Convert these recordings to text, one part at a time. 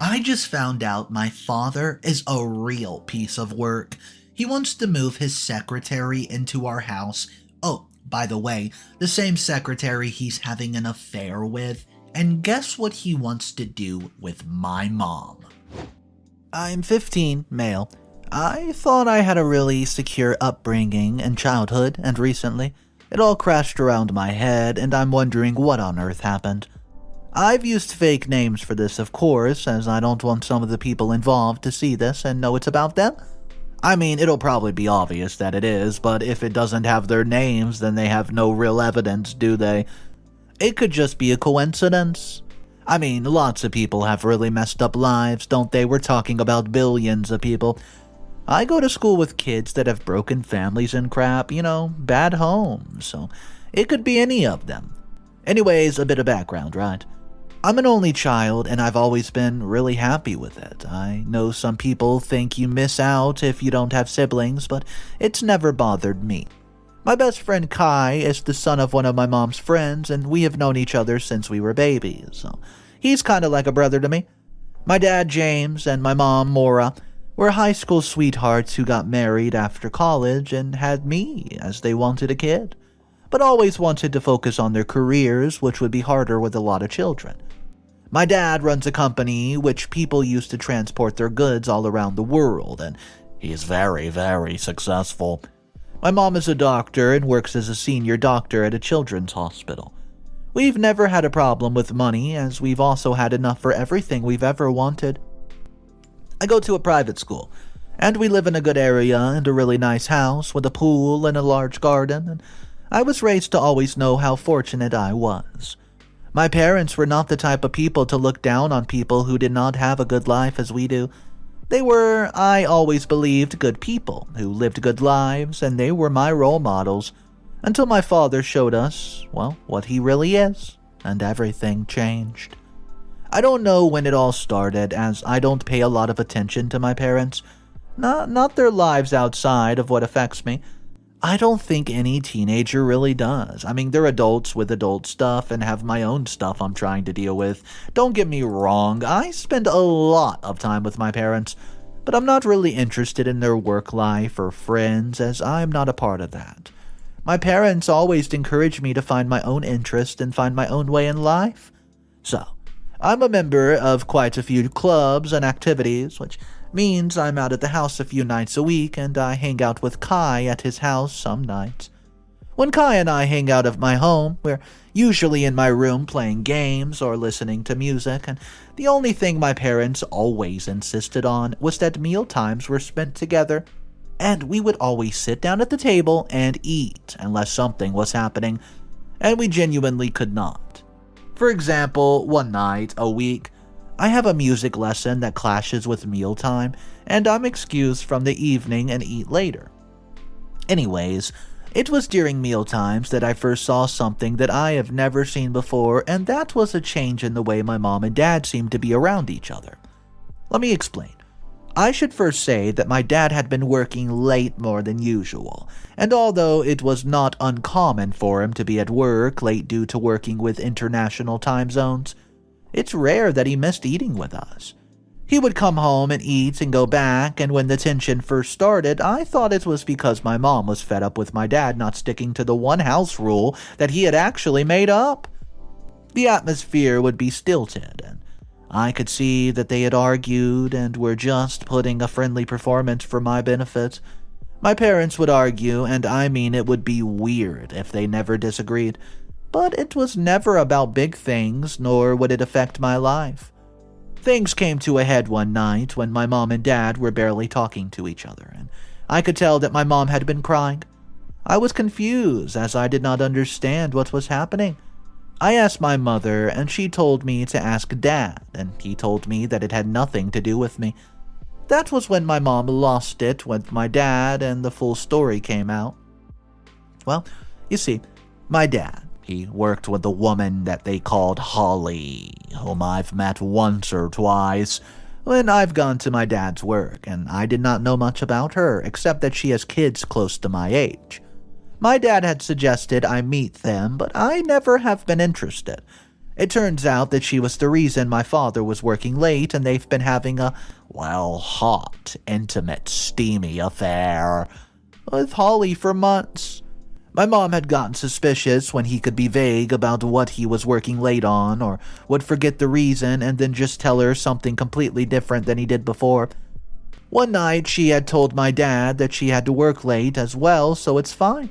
I just found out my father is a real piece of work. He wants to move his secretary into our house. Oh, by the way, the same secretary he's having an affair with. And guess what he wants to do with my mom? I'm 15, male. I thought I had a really secure upbringing in childhood, and recently, it all crashed around my head, and I'm wondering what on earth happened. I've used fake names for this, of course, as I don't want some of the people involved to see this and know it's about them. I mean, it'll probably be obvious that it is, but if it doesn't have their names, then they have no real evidence, do they? It could just be a coincidence. I mean, lots of people have really messed up lives, don't they? We're talking about billions of people. I go to school with kids that have broken families and crap, bad homes, so it could be any of them. Anyways, a bit of background, right? I'm an only child, and I've always been really happy with it. I know some people think you miss out if you don't have siblings, but it's never bothered me. My best friend Kai is the son of one of my mom's friends, and we have known each other since we were babies, so he's kind of like a brother to me. My dad, James, and my mom, Maura, were high school sweethearts who got married after college and had me as they wanted a kid, but always wanted to focus on their careers, which would be harder with a lot of children. My dad runs a company which people use to transport their goods all around the world, and he is very, very successful. My mom is a doctor and works as a senior doctor at a children's hospital. We've never had a problem with money, as we've also had enough for everything we've ever wanted. I go to a private school, and we live in a good area and a really nice house with a pool and a large garden, and I was raised to always know how fortunate I was. My parents were not the type of people to look down on people who did not have a good life as we do. They were, I always believed, good people who lived good lives, and they were my role models, until my father showed us, well, what he really is, and everything changed. I don't know when it all started, as I don't pay a lot of attention to my parents, not their lives outside of what affects me. I don't think any teenager really does. I mean, they're adults with adult stuff and have my own stuff I'm trying to deal with. Don't get me wrong, I spend a lot of time with my parents, but I'm not really interested in their work life or friends, as I'm not a part of that. My parents always encouraged me to find my own interest and find my own way in life. So, I'm a member of quite a few clubs and activities, which means I'm out at the house a few nights a week, and I hang out with Kai at his house some nights. When Kai and I hang out at my home, we're usually in my room playing games or listening to music, and the only thing my parents always insisted on was that meal times were spent together, and we would always sit down at the table and eat unless something was happening, and we genuinely could not. For example, one night a week, I have a music lesson that clashes with mealtime, and I'm excused from the evening and eat later. Anyways, it was during mealtimes that I first saw something that I have never seen before, and that was a change in the way my mom and dad seemed to be around each other. Let me explain. I should first say that my dad had been working late more than usual, and although it was not uncommon for him to be at work late due to working with international time zones, it's rare that he missed eating with us. He would come home and eat and go back, and when the tension first started, I thought it was because my mom was fed up with my dad not sticking to the one house rule that he had actually made up. The atmosphere would be stilted, and I could see that they had argued and were just putting a friendly performance for my benefit. My parents would argue, and I mean it would be weird if they never disagreed. But it was never about big things, nor would it affect my life. Things came to a head one night when my mom and dad were barely talking to each other, and I could tell that my mom had been crying. I was confused, as I did not understand what was happening. I asked my mother, and she told me to ask Dad, and he told me that it had nothing to do with me. That was when my mom lost it with my dad, and the full story came out. Well, you see, my dad, he worked with a woman that they called Holly, whom I've met once or twice when I've gone to my dad's work, and I did not know much about her, except that she has kids close to my age. My dad had suggested I meet them, but I never have been interested. It turns out that she was the reason my father was working late, and they've been having a, well, hot, intimate, steamy affair with Holly for months. My mom had gotten suspicious when he could be vague about what he was working late on, or would forget the reason and then just tell her something completely different than he did before. One night, she had told my dad that she had to work late as well, so it's fine.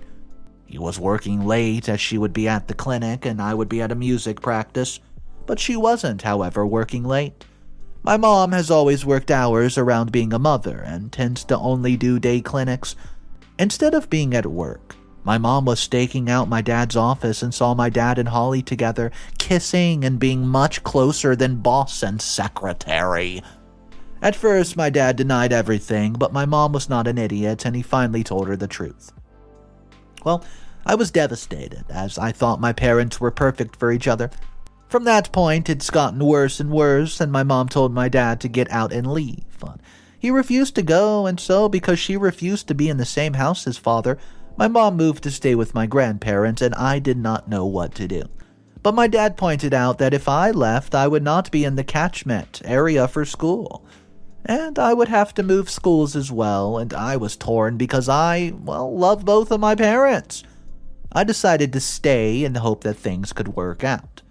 He was working late as she would be at the clinic and I would be at a music practice, but she wasn't, however, working late. My mom has always worked hours around being a mother and tends to only do day clinics. Instead of being at work, my mom was staking out my dad's office and saw my dad and Holly together, kissing and being much closer than boss and secretary. At first, my dad denied everything, but my mom was not an idiot and he finally told her the truth. Well, I was devastated, as I thought my parents were perfect for each other. From that point, it's gotten worse and worse, and my mom told my dad to get out and leave. He refused to go, and so, because she refused to be in the same house as father, my mom moved to stay with my grandparents, and I did not know what to do. But my dad pointed out that if I left, I would not be in the catchment area for school. And I would have to move schools as well, and I was torn because I, love both of my parents. I decided to stay in the hope that things could work out.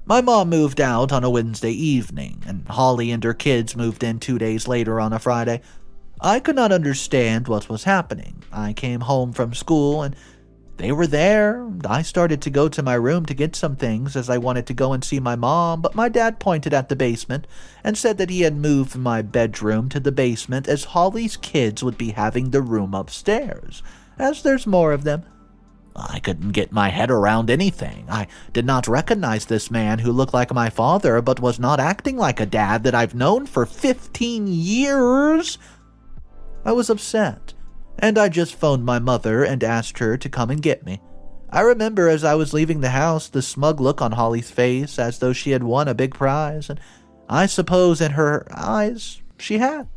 My mom moved out on a Wednesday evening, and Holly and her kids moved in 2 days later on a Friday. I could not understand what was happening. I came home from school, and they were there. I started to go to my room to get some things as I wanted to go and see my mom, but my dad pointed at the basement and said that he had moved my bedroom to the basement as Holly's kids would be having the room upstairs, as there's more of them. I couldn't get my head around anything. I did not recognize this man who looked like my father but was not acting like a dad that I've known for 15 years. I was upset, and I just phoned my mother and asked her to come and get me. I remember as I was leaving the house the smug look on Holly's face as though she had won a big prize, and I suppose in her eyes she had.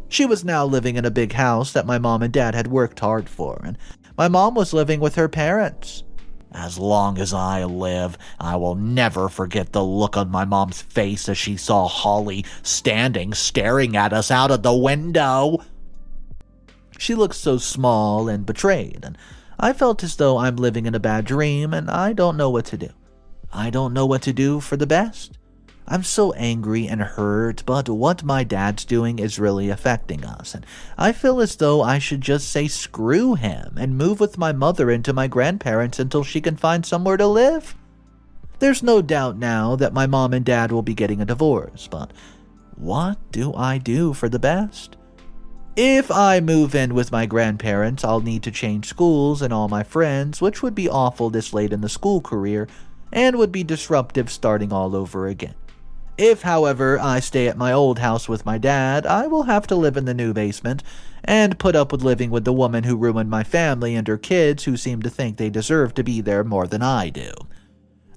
She was now living in a big house that my mom and dad had worked hard for, and my mom was living with her parents. As long as I live, I will never forget the look on my mom's face as she saw Holly standing staring at us out of the window. She looked so small and betrayed, and I felt as though I'm living in a bad dream and I don't know what to do. I don't know what to do for the best. I'm so angry and hurt, but what my dad's doing is really affecting us, and I feel as though I should just say screw him and move with my mother into my grandparents until she can find somewhere to live. There's no doubt now that my mom and dad will be getting a divorce, but what do I do for the best? If I move in with my grandparents, I'll need to change schools and all my friends, which would be awful this late in the school career, and would be disruptive starting all over again. If, however, I stay at my old house with my dad, I will have to live in the new basement and put up with living with the woman who ruined my family and her kids who seem to think they deserve to be there more than I do.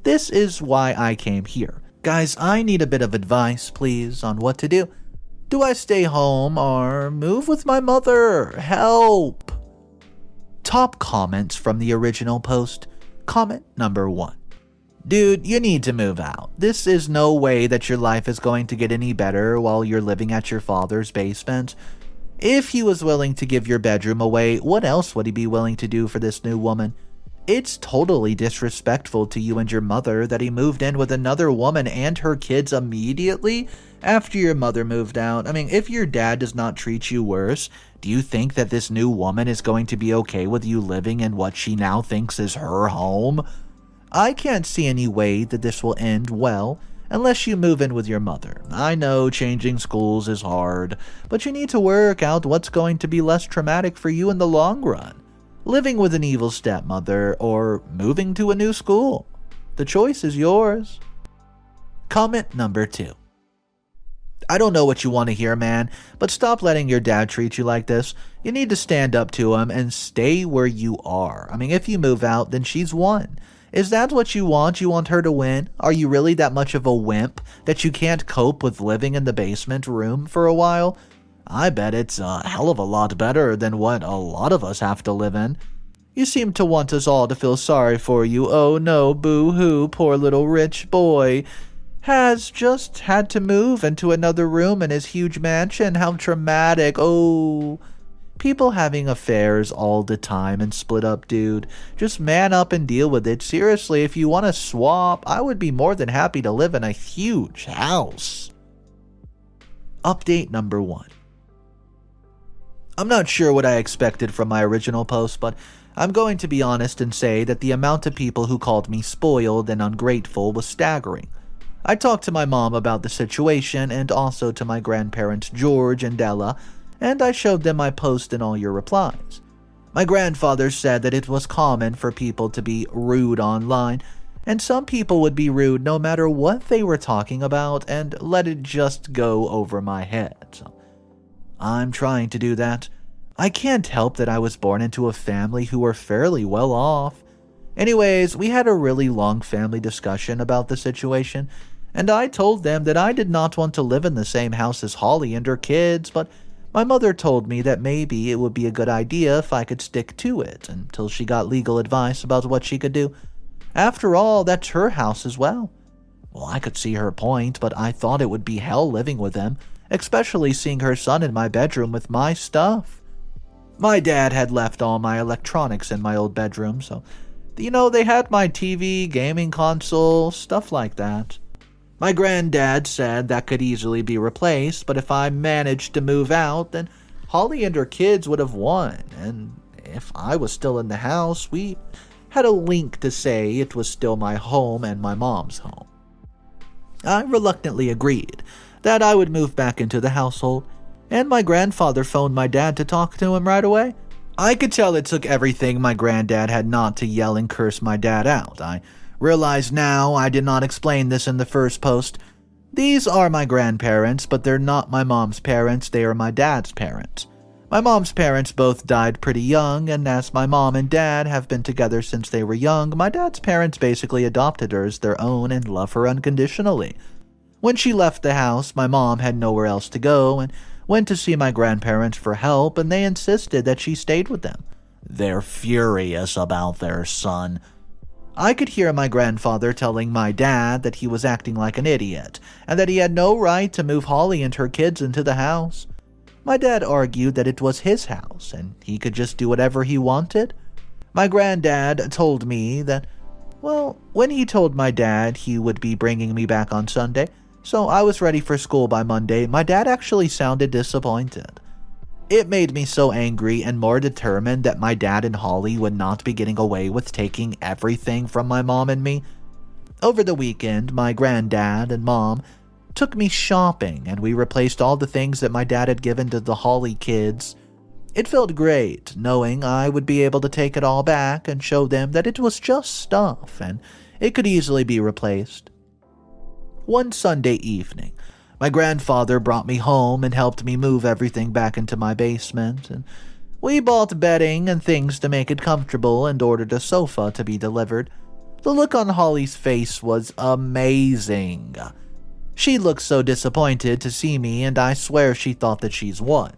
This is why I came here. Guys, I need a bit of advice, please, on what to do. Do I stay home or move with my mother? Help! Top comments from the original post. Comment number 1. Dude, you need to move out. This is no way that your life is going to get any better while you're living at your father's basement. If he was willing to give your bedroom away, what else would he be willing to do for this new woman? It's totally disrespectful to you and your mother that he moved in with another woman and her kids immediately after your mother moved out. I mean, if your dad does not treat you worse, do you think that this new woman is going to be okay with you living in what she now thinks is her home? I can't see any way that this will end well unless you move in with your mother. I know changing schools is hard, but you need to work out what's going to be less traumatic for you in the long run. Living with an evil stepmother or moving to a new school. The choice is yours. Comment number 2. I don't know what you want to hear, man, but stop letting your dad treat you like this. You need to stand up to him and stay where you are. I mean, if you move out, then she's won. Is that what you want? You want her to win? Are you really that much of a wimp that you can't cope with living in the basement room for a while? I bet it's a hell of a lot better than what a lot of us have to live in. You seem to want us all to feel sorry for you. Oh no, boo-hoo, poor little rich boy has just had to move into another room in his huge mansion. How traumatic. Oh, people having affairs all the time and split up, dude. Just man up and deal with it. Seriously, if you want to swap, I would be more than happy to live in a huge house. Update number 1. I'm not sure what I expected from my original post, but I'm going to be honest and say that the amount of people who called me spoiled and ungrateful was staggering. I talked to my mom about the situation and also to my grandparents George and Ella, and I showed them my post and all your replies. My grandfather said that it was common for people to be rude online, and some people would be rude no matter what they were talking about and let it just go over my head. So I'm trying to do that. I can't help that I was born into a family who were fairly well off. Anyways, we had a really long family discussion about the situation, and I told them that I did not want to live in the same house as Holly and her kids, but my mother told me that maybe it would be a good idea if I could stick to it until she got legal advice about what she could do. After all, that's her house as well. Well, I could see her point, but I thought it would be hell living with them, especially seeing her son in my bedroom with my stuff. My dad had left all my electronics in my old bedroom, so, they had my TV, gaming console, stuff like that. My granddad said that could easily be replaced, but if I managed to move out, then Holly and her kids would have won, and if I was still in the house, we had a link to say it was still my home and my mom's home. I reluctantly agreed that I would move back into the household, and my grandfather phoned my dad to talk to him right away. I could tell it took everything my granddad had not to yell and curse my dad out. I realize now I did not explain this in the first post. These are my grandparents, but they're not my mom's parents, they are my dad's parents. My mom's parents both died pretty young, and as my mom and dad have been together since they were young, my dad's parents basically adopted her as their own and love her unconditionally. When she left the house, my mom had nowhere else to go and went to see my grandparents for help, and they insisted that she stayed with them. They're furious about their son. I could hear my grandfather telling my dad that he was acting like an idiot, and that he had no right to move Holly and her kids into the house. My dad argued that it was his house, and he could just do whatever he wanted. My granddad told me that, when he told my dad he would be bringing me back on Sunday, so I was ready for school by Monday, my dad actually sounded disappointed. It made me so angry and more determined that my dad and Holly would not be getting away with taking everything from my mom and me. Over the weekend, my granddad and mom took me shopping, and we replaced all the things that my dad had given to the Holly kids. It felt great knowing I would be able to take it all back and show them that it was just stuff and it could easily be replaced. One Sunday evening, my grandfather brought me home and helped me move everything back into my basement, and we bought bedding and things to make it comfortable and ordered a sofa to be delivered. The look on Holly's face was amazing. She looked so disappointed to see me, and I swear she thought that she's won.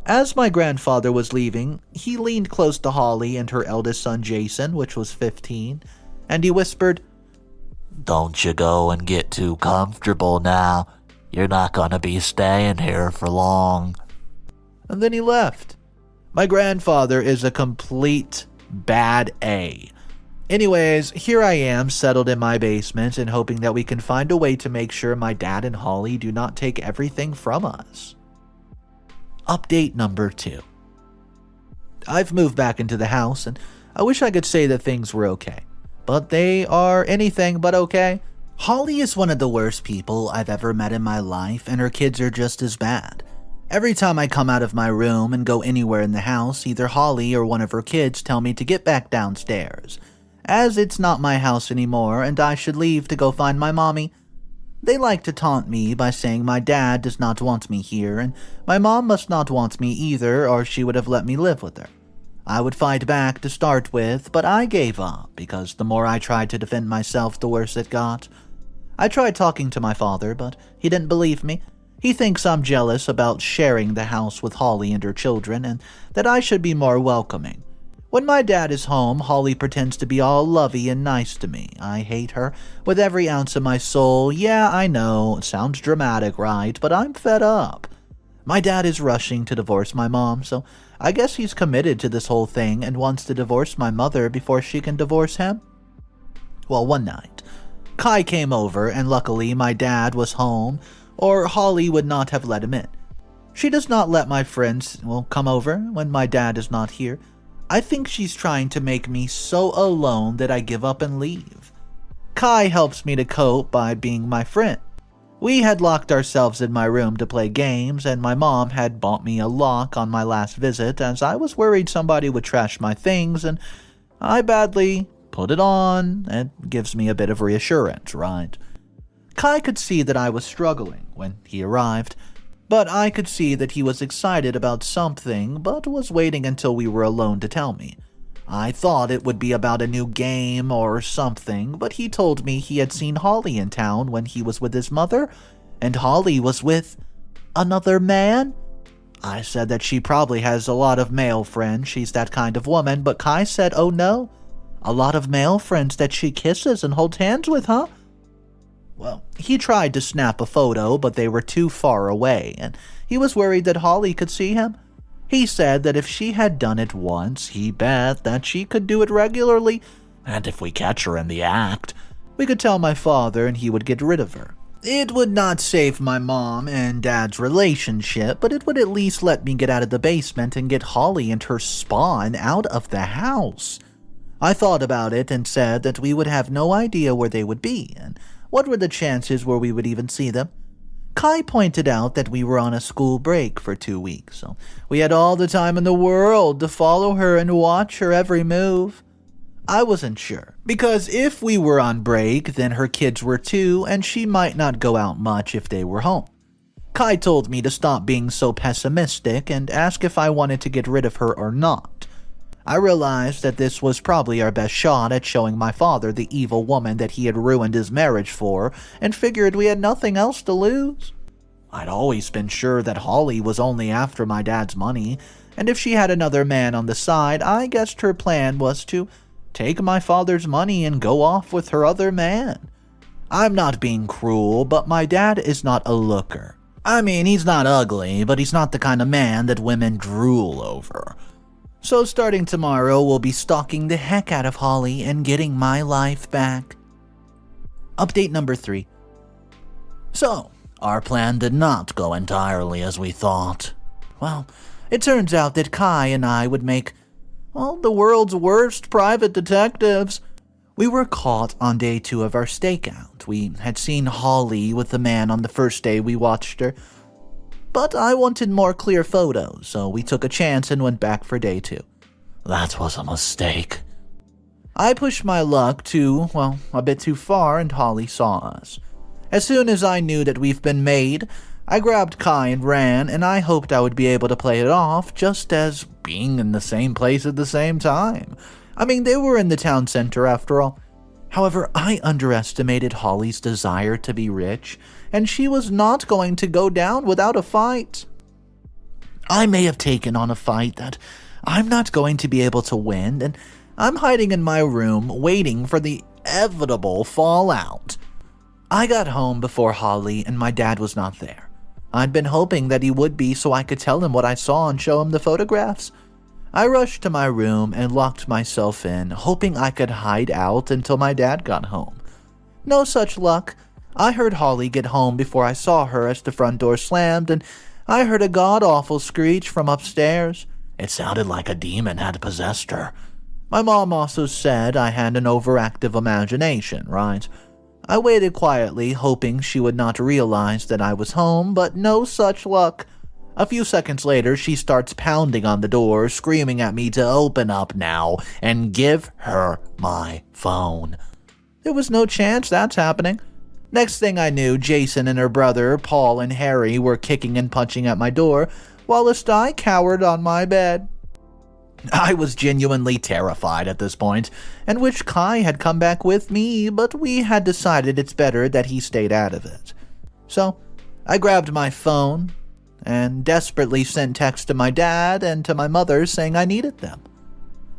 As my grandfather was leaving, he leaned close to Holly and her eldest son Jason, which was 15, and he whispered, "Don't you go and get too comfortable now. You're not gonna be staying here for long." And then he left. My grandfather is a complete bad A. Anyways, here I am settled in my basement and hoping that we can find a way to make sure my dad and Holly do not take everything from us. Update number 2. I've moved back into the house, and I wish I could say that things were okay, but they are anything but okay. Holly is one of the worst people I've ever met in my life, and her kids are just as bad. Every time I come out of my room and go anywhere in the house, either Holly or one of her kids tell me to get back downstairs, as it's not my house anymore and I should leave to go find my mommy. They like to taunt me by saying my dad does not want me here, and my mom must not want me either, or she would have let me live with her. I would fight back to start with, but I gave up, because the more I tried to defend myself, the worse it got. I tried talking to my father, but he didn't believe me. He thinks I'm jealous about sharing the house with Holly and her children, and that I should be more welcoming. When my dad is home, Holly pretends to be all lovey and nice to me. I hate her with every ounce of my soul. Yeah, I know, it sounds dramatic, right? But I'm fed up. My dad is rushing to divorce my mom, so I guess he's committed to this whole thing and wants to divorce my mother before she can divorce him. Well, one night, Kai came over, and luckily my dad was home, or Holly would not have let him in. She does not let my friends, come over when my dad is not here. I think she's trying to make me so alone that I give up and leave. Kai helps me to cope by being my friend. We had locked ourselves in my room to play games, and my mom had bought me a lock on my last visit as I was worried somebody would trash my things, and I badly put it on. It gives me a bit of reassurance, right? Kai could see that I was struggling when he arrived, but I could see that he was excited about something, but was waiting until we were alone to tell me. I thought it would be about a new game or something, but he told me he had seen Holly in town when he was with his mother, and Holly was with another man? I said that she probably has a lot of male friends, she's that kind of woman, but Kai said, oh no, a lot of male friends that she kisses and holds hands with, huh? Well, he tried to snap a photo, but they were too far away, and he was worried that Holly could see him. He said that if she had done it once, he bet that she could do it regularly, and if we catch her in the act, we could tell my father and he would get rid of her. It would not save my mom and dad's relationship, but it would at least let me get out of the basement and get Holly and her spawn out of the house. I thought about it and said that we would have no idea where they would be, and what were the chances where we would even see them? Kai pointed out that we were on a school break for 2 weeks, so we had all the time in the world to follow her and watch her every move. I wasn't sure, because if we were on break, then her kids were too, and she might not go out much if they were home. Kai told me to stop being so pessimistic and ask if I wanted to get rid of her or not. I realized that this was probably our best shot at showing my father the evil woman that he had ruined his marriage for, and figured we had nothing else to lose. I'd always been sure that Holly was only after my dad's money, and if she had another man on the side, I guessed her plan was to take my father's money and go off with her other man. I'm not being cruel, but my dad is not a looker. I mean, he's not ugly, but he's not the kind of man that women drool over. So starting tomorrow, we'll be stalking the heck out of Holly and getting my life back. Update number 3. So, our plan did not go entirely as we thought. Well, it turns out that Kai and I would make, the world's worst private detectives. We were caught on day 2 of our stakeout. We had seen Holly with the man on the first day we watched her. But I wanted more clear photos, so we took a chance and went back for day 2. That was a mistake. I pushed my luck a bit too far, and Holly saw us. As soon as I knew that we've been made, I grabbed Kai and ran, and I hoped I would be able to play it off just as being in the same place at the same time. I mean, they were in the town center after all. However, I underestimated Holly's desire to be rich, and she was not going to go down without a fight. I may have taken on a fight that I'm not going to be able to win, and I'm hiding in my room waiting for the inevitable fallout. I got home before Holly, and my dad was not there. I'd been hoping that he would be so I could tell him what I saw and show him the photographs. I rushed to my room and locked myself in, hoping I could hide out until my dad got home. No such luck. I heard Holly get home before I saw her as the front door slammed, and I heard a god-awful screech from upstairs. It sounded like a demon had possessed her. My mom also said I had an overactive imagination, right? I waited quietly, hoping she would not realize that I was home, but no such luck. A few seconds later, she starts pounding on the door, screaming at me to open up now and give her my phone. There was no chance that's happening. Next thing I knew, Jason and her brother, Paul and Harry, were kicking and punching at my door, whilst I cowered on my bed. I was genuinely terrified at this point, and wished Kai had come back with me, but we had decided it's better that he stayed out of it. So, I grabbed my phone and desperately sent texts to my dad and to my mother saying I needed them.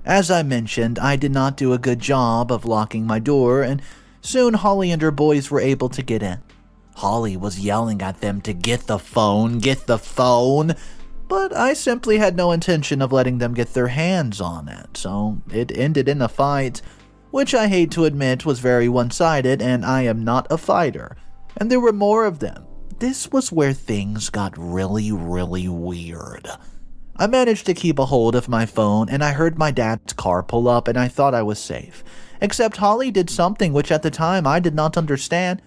As I mentioned, I did not do a good job of locking my door, and soon Holly and her boys were able to get in. Holly was yelling at them to get the phone, but I simply had no intention of letting them get their hands on it, so it ended in a fight, which I hate to admit was very one-sided, and I am not a fighter, and there were more of them. This was where things got really, really weird. I managed to keep a hold of my phone, and I heard my dad's car pull up, and I thought I was safe. Except Holly did something which at the time I did not understand.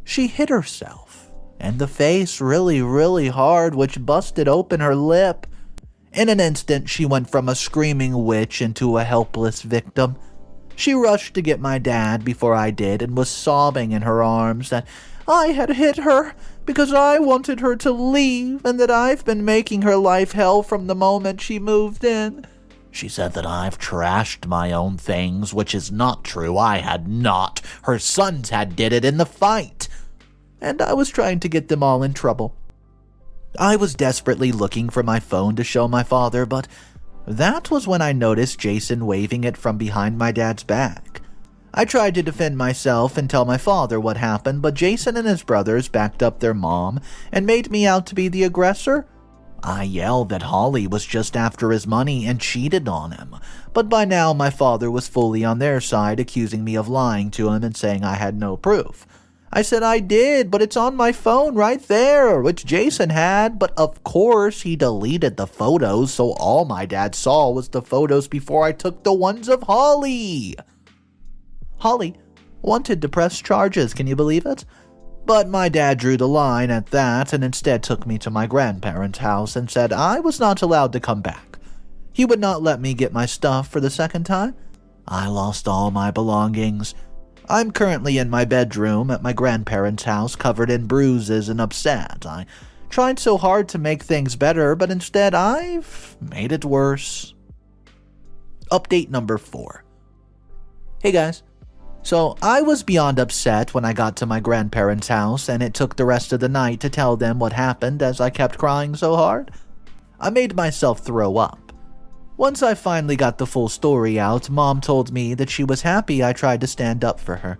She hit herself, and the face really, really hard, which busted open her lip. In an instant, she went from a screaming witch into a helpless victim. She rushed to get my dad before I did and was sobbing in her arms that I had hit her because I wanted her to leave and that I've been making her life hell from the moment she moved in. She said that I've trashed my own things, which is not true. I had not. Her sons had did it in the fight. And I was trying to get them all in trouble. I was desperately looking for my phone to show my father, but that was when I noticed Jason waving it from behind my dad's back. I tried to defend myself and tell my father what happened, but Jason and his brothers backed up their mom and made me out to be the aggressor. I yelled that Holly was just after his money and cheated on him, but by now my father was fully on their side, accusing me of lying to him and saying I had no proof. I said I did, but it's on my phone right there, which Jason had, but of course he deleted the photos, so all my dad saw was the photos before I took the ones of Holly. Holly wanted to press charges, can you believe it? But my dad drew the line at that and instead took me to my grandparents' house and said I was not allowed to come back. He would not let me get my stuff for the second time. I lost all my belongings. I'm currently in my bedroom at my grandparents' house, covered in bruises and upset. I tried so hard to make things better, but instead I've made it worse. Update number 4. Hey guys. So I was beyond upset when I got to my grandparents' house, and it took the rest of the night to tell them what happened as I kept crying so hard. I made myself throw up. Once I finally got the full story out, Mom told me that she was happy I tried to stand up for her.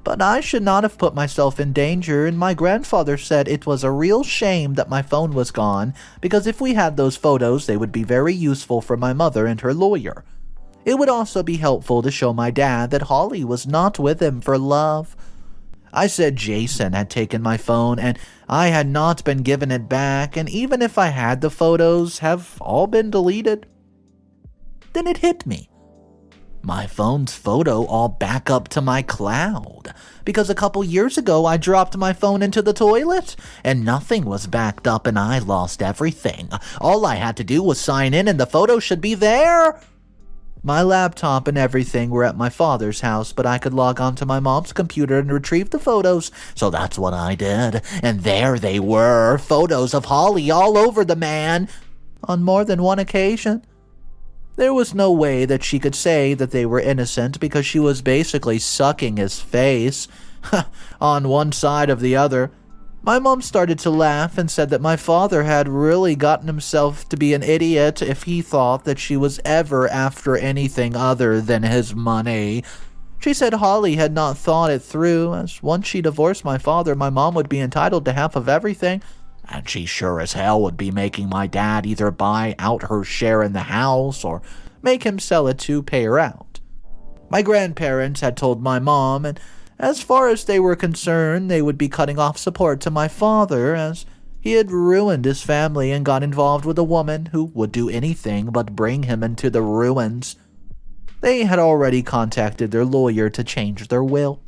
But I should not have put myself in danger, and my grandfather said it was a real shame that my phone was gone, because if we had those photos, they would be very useful for my mother and her lawyer. It would also be helpful to show my dad that Holly was not with him for love. I said Jason had taken my phone and I had not been given it back, and even if I had the photos, have all been deleted. Then it hit me. My phone's photo all back up to my cloud, because a couple years ago I dropped my phone into the toilet and nothing was backed up and I lost everything. All I had to do was sign in and the photo should be there. My laptop and everything were at my father's house, but I could log onto my mom's computer and retrieve the photos, so that's what I did. And there they were, photos of Holly all over the man, on more than one occasion. There was no way that she could say that they were innocent because she was basically sucking his face, on one side of the other. My mom started to laugh and said that my father had really gotten himself to be an idiot if he thought that she was ever after anything other than his money. She said Holly had not thought it through, as once she divorced my father, my mom would be entitled to half of everything, and she sure as hell would be making my dad either buy out her share in the house or make him sell it to pay her out. My grandparents had told my mom, and as far as they were concerned, they would be cutting off support to my father, as he had ruined his family and got involved with a woman who would do anything but bring him into the ruins. They had already contacted their lawyer to change their will.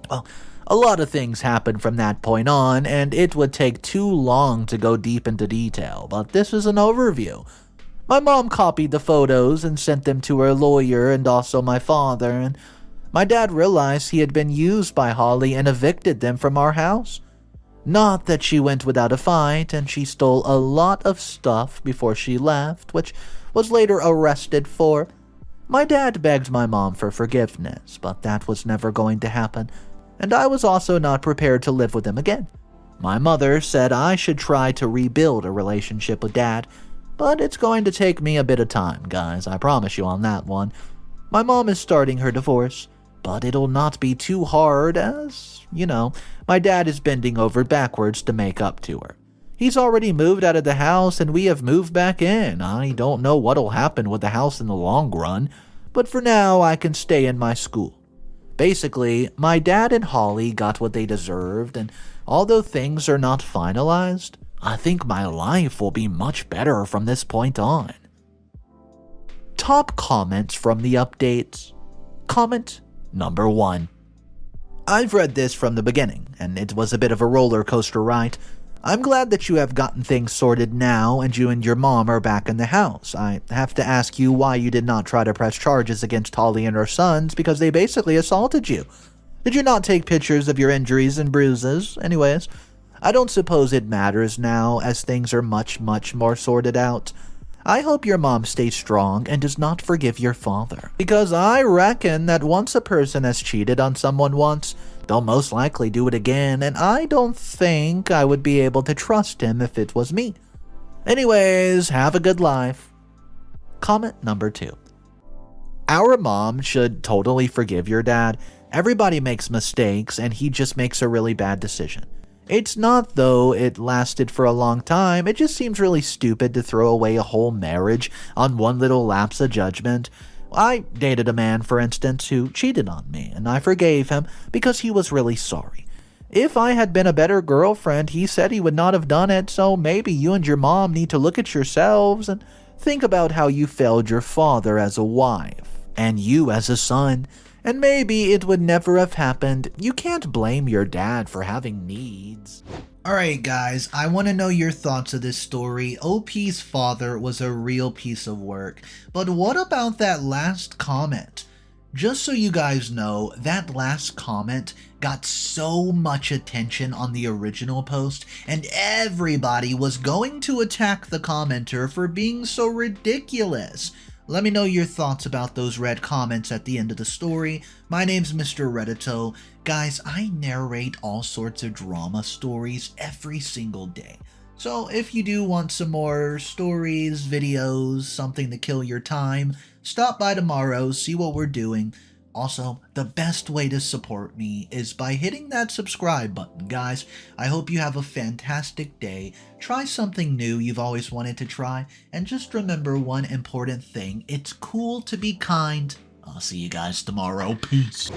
Well, a lot of things happened from that point on, and it would take too long to go deep into detail, but this is an overview. My mom copied the photos and sent them to her lawyer and also my father, and my dad realized he had been used by Holly and evicted them from our house. Not that she went without a fight, and she stole a lot of stuff before she left, which was later arrested for. My dad begged my mom for forgiveness, but that was never going to happen, and I was also not prepared to live with him again. My mother said I should try to rebuild a relationship with Dad, But it's going to take me a bit of time, guys, I promise you on that one. My mom is starting her divorce, but it'll not be too hard as, my dad is bending over backwards to make up to her. He's already moved out of the house and we have moved back in. I don't know what'll happen with the house in the long run, but for now I can stay in my school. Basically, my dad and Holly got what they deserved, and although things are not finalized, I think my life will be much better from this point on. Top comments from the updates. Comment number 1. I've read this from the beginning, and it was a bit of a roller coaster ride. I'm glad that you have gotten things sorted now and you and your mom are back in the house. I have to ask you why you did not try to press charges against Holly and her sons because they basically assaulted you. Did you not take pictures of your injuries and bruises? Anyways, I don't suppose it matters now as things are much, much more sorted out. I hope your mom stays strong and does not forgive your father, because I reckon that once a person has cheated on someone once, they'll most likely do it again, and I don't think I would be able to trust him if it was me. Anyways, have a good life. Comment number 2. Our mom should totally forgive your dad. Everybody makes mistakes, and he just makes a really bad decision. It's not though it lasted for a long time, it just seems really stupid to throw away a whole marriage on one little lapse of judgment. I dated a man, for instance, who cheated on me, and I forgave him because he was really sorry. If I had been a better girlfriend, he said he would not have done it, so maybe you and your mom need to look at yourselves and think about how you failed your father as a wife, and you as a son. And maybe it would never have happened. You can't blame your dad for having needs. Alright guys, I want to know your thoughts of this story. OP's father was a real piece of work, but what about that last comment? Just so you guys know, that last comment got so much attention on the original post, and everybody was going to attack the commenter for being so ridiculous. Let me know your thoughts about those red comments at the end of the story. My name's Mr. Reddito. Guys, I narrate all sorts of drama stories every single day. So if you do want some more stories, videos, something to kill your time, stop by tomorrow, see what we're doing. Also, the best way to support me is by hitting that subscribe button, guys. I hope you have a fantastic day. Try something new you've always wanted to try, and just remember one important thing. It's cool to be kind. I'll see you guys tomorrow. Peace.